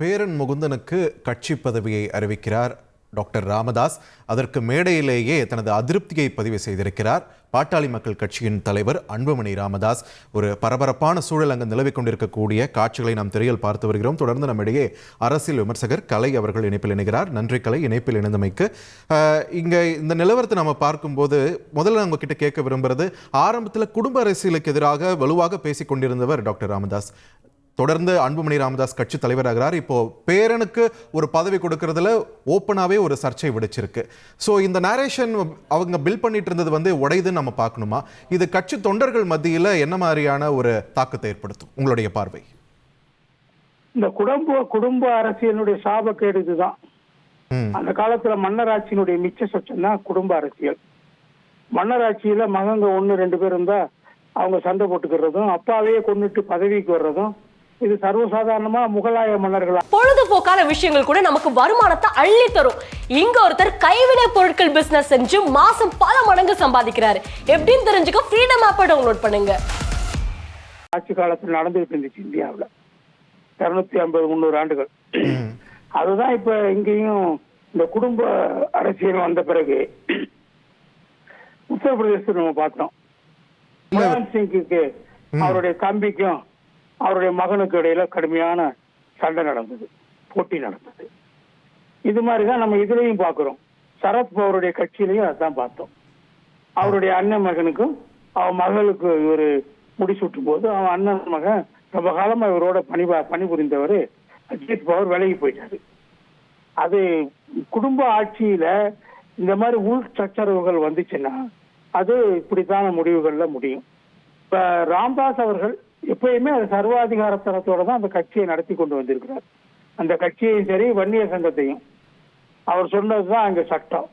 பேரன் முகுந்தனுக்கு கட்சி பதவியை அறிவிக்கிறார் டாக்டர் ராமதாஸ். அதற்கு மேடையிலேயே தனது அதிருப்தியை பதிவு செய்திருக்கிறார் பாட்டாளி மக்கள் கட்சியின் தலைவர் அன்புமணி ராமதாஸ். ஒரு பரபரப்பான சூழல் அங்கு நிலவிக் கொண்டிருக்கக்கூடிய காட்சிகளை நாம் திரையில் பார்த்து வருகிறோம். தொடர்ந்து நம்மிடையே அரசியல் விமர்சகர் கலை அவர்கள் இணைப்பில் இணைகிறார். நன்றி கலை, இணைப்பில் இணைந்தமைக்கு. இங்கே இந்த நிலவரத்தை நம்ம பார்க்கும்போது முதல்ல நம்ம கிட்ட கேட்க விரும்புறது, ஆரம்பத்தில் குடும்ப அரசியலுக்கு எதிராக வலுவாக பேசிக் கொண்டிருந்தவர் டாக்டர் ராமதாஸ். தொடர்ந்து அன்புமணி ராமதாஸ் கட்சி தலைவராகிறார். இப்போ பேரனுக்கு ஒரு பதவி கொடுக்கறதுல ஓப்பனாவே ஒரு சர்ச்சை விடுச்சிருக்கு. ஸோ இந்த நேரேஷன் அவங்க பில் பண்ணிட்டு இருந்தது உடையுதுன்னு நம்ம பார்க்கணுமா? இது கட்சி தொண்டர்கள் மத்தியில் என்ன மாதிரியான ஒரு தாக்கத்தை ஏற்படுத்தும் உங்களுடைய பார்வை? இந்த குடும்ப அரசியலுடைய சாபக்கேடு இதுதான். அந்த காலத்துல மன்னராட்சியினுடைய மிச்ச சொச்சம் தான் குடும்ப அரசியல். மன்னராட்சியில மகங்க 1-2 பேர் இருந்தா அவங்க சண்டை போட்டுக்கிறதும், அப்பாவே கொண்டுட்டு பதவிக்கு வர்றதும் இது சர்வசாதாரணமா முகலாய மன்னர்களா. பொழுதுபோக்கான விஷயங்கள் கூட நமக்கு வருமானத்தை அள்ளி தரும். இங்க ஒருத்தர் கைவினை பொருட்கள் பிசினஸ் செஞ்சு மாசம் பல மடங்கு சம்பாதிக்கிறாரு. எப்படின்னு தெரிஞ்சுக்க ஃப்ரீடம் ஆப்பை டவுன்லோட் பண்ணுங்க. ஆட்சி காலத்தில் நடந்துகிட்டு இருந்துச்சு இந்தியாவில் 250-300 ஆண்டுகள். அதுதான் இப்ப இங்கேயும் இந்த குடும்ப அரசியல் வந்த பிறகு உத்தரப்பிரதேசத்தில் நம்ம பார்த்தோம். முலாயம் சிங்குக்கு அவருடைய தம்பிக்கும் அவருடைய மகனுக்கு இடையில கடுமையான சண்டை நடந்தது, போட்டி நடந்தது. இது மாதிரிதான் நம்ம இதுலயும் பாக்குறோம். சரத்பவருடைய கட்சியிலையும் அதான் பார்த்தோம். அவருடைய அண்ணன் மகனுக்கும் அவன் மகளுக்கு இவரு முடிசூட்டும் போது அவன் அண்ணன் மகன் ரொம்ப காலமா இவரோட பணிபுரிந்தவர் அஜித் பவர் விலகி போயிட்டாரு. அது குடும்ப ஆட்சியில இந்த மாதிரி உள் சச்சரவுகள் வந்துச்சுன்னா அது இப்படித்தான முடிவுகள்ல முடியும். இப்ப ராம்தாஸ் அவர்கள் எப்பயுமே அது சர்வாதிகாரத்தனத்தோட தான் அந்த கட்சியை நடத்தி கொண்டு வந்திருக்கிறார். அந்த கட்சியையும் சரி வன்னியர் சங்கத்தையும் அவர் சொன்னதுதான் அங்க சட்டம்,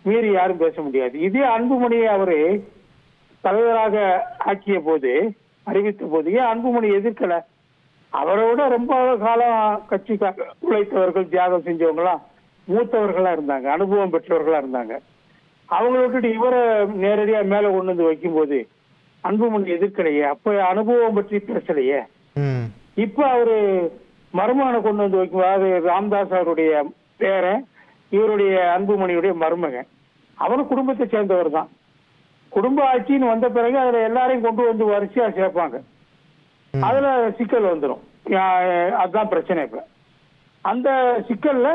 மீறி யாரும் பேச முடியாது. இதே அன்புமணியை அவரு தலைவராக ஆக்கிய போது, அறிவித்த போது ஏன் அன்புமணி எதிர்க்கல? அவரோட ரொம்ப காலம் கட்சிக்காக உழைத்தவர்கள், தியாகம் செஞ்சவங்களாம் மூத்தவர்களா இருந்தாங்க, அனுபவம் பெற்றவர்களா இருந்தாங்க. அவங்கள விட்டுட்டு இவரை நேரடியா மேல கொண்டு வந்து வைக்கும் போது அன்புமணி எதிர்க்கலையே, அப்ப அனுபவம் பற்றி பேசலையே. இப்ப அவரு மருமகனை கொண்டு வந்து வைக்கும், அதாவது ராம்தாஸ் அவருடைய பேரன், இவருடைய அன்புமணியுடைய மருமகன், அவரும் குடும்பத்தை சேர்ந்தவர் தான். குடும்ப ஆட்சின்னு வந்த பிறகு அதுல எல்லாரையும் கொண்டு வந்து வரிசையா சேர்ப்பாங்க. அதுல சிக்கல் வந்துடும். அதுதான் பிரச்சனை. இப்ப அந்த சிக்கல்ல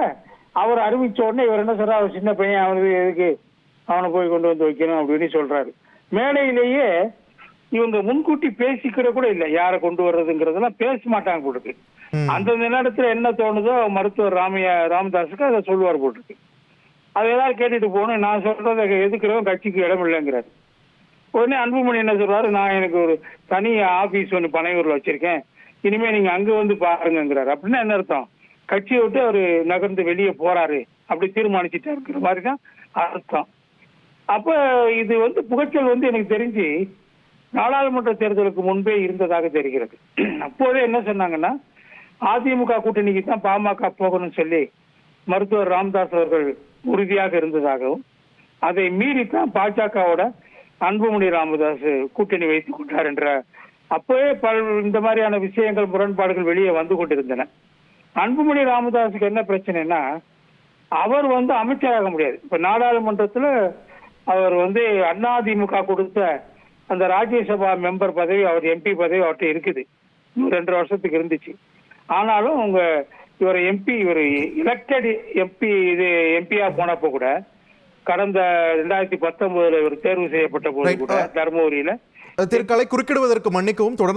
அவர் அறிவிச்ச உடனே இவர் என்ன சொல்ற, அவர் சின்ன பையன், அவனுக்கு எதுக்கு அவனை போய் கொண்டு வந்து வைக்கணும் அப்படின்னு சொல்றாரு. மேடையிலேயே இவங்க முன்கூட்டி பேசிக்கிற கூட இல்லை, யாரை கொண்டு வர்றதுங்கிறதெல்லாம் பேச மாட்டாங்க போட்டுருக்கு. அந்த நேரத்துல என்ன தோணுதோ மருத்துவர் ராமதாஸுக்கு அதை சொல்லுவார் போட்டுருக்கு. அதை எல்லாரும் கேட்டுட்டு போகணும். நான் சொல்றதை எதுக்குறவன் கட்சிக்கு இடம் இல்லைங்கிறாரு. உடனே அன்புமணி என்ன சொல்றாரு, நான் எனக்கு ஒரு தனி ஆபீஸ் ஒன்று பனையூர்ல வச்சிருக்கேன், இனிமே நீங்க அங்க வந்து பாருங்கிறாரு. அப்படின்னா என்ன அர்த்தம்? கட்சியை விட்டு அவரு நகர்ந்து வெளியே போறாரு, அப்படி தீர்மானிச்சுட்டா இருக்கிற மாதிரி தான் அர்த்தம். அப்ப இது புகைச்சல் எனக்கு தெரிஞ்சு நாடாளுமன்ற தேர்தலுக்கு முன்பே இருந்ததாக தெரிகிறது. அப்போதே என்ன சொன்னாங்கன்னா, அதிமுக கூட்டணிக்கு தான் பாமக போகணும்னு சொல்லி மருத்துவர் ராமதாஸ் அவர்கள் உறுதியாக இருந்ததாகவும், அதை மீறித்தான் பாஜகவோட அன்புமணி ராமதாஸ் கூட்டணி வைத்துக் கொண்டார் என்ற அப்பவே இந்த மாதிரியான விஷயங்கள், முரண்பாடுகள் வெளியே வந்து கொண்டிருந்தன. அன்புமணி ராமதாஸுக்கு என்ன பிரச்சனைனா, அவர் அமைச்சராக முடியாது. இப்ப நாடாளுமன்றத்துல அவர் அதிமுக கொடுத்த அந்த ராஜ்யசபா மெம்பர் பதவி, அவர் எம்பி பதவி அவர்கிட்ட இருக்குது, 2 வருஷத்துக்கு இருந்துச்சு. ஆனாலும் இவர் எலெக்டட் எம்பி, இது எம்பியா போனப்போ கூட, கடந்த 2019 இவர் தேர்வு செய்யப்பட்ட போது கூட தர்மபுரியில குறுக்கிடுவதற்கு மன்னிக்கவும். தொடர்ந்து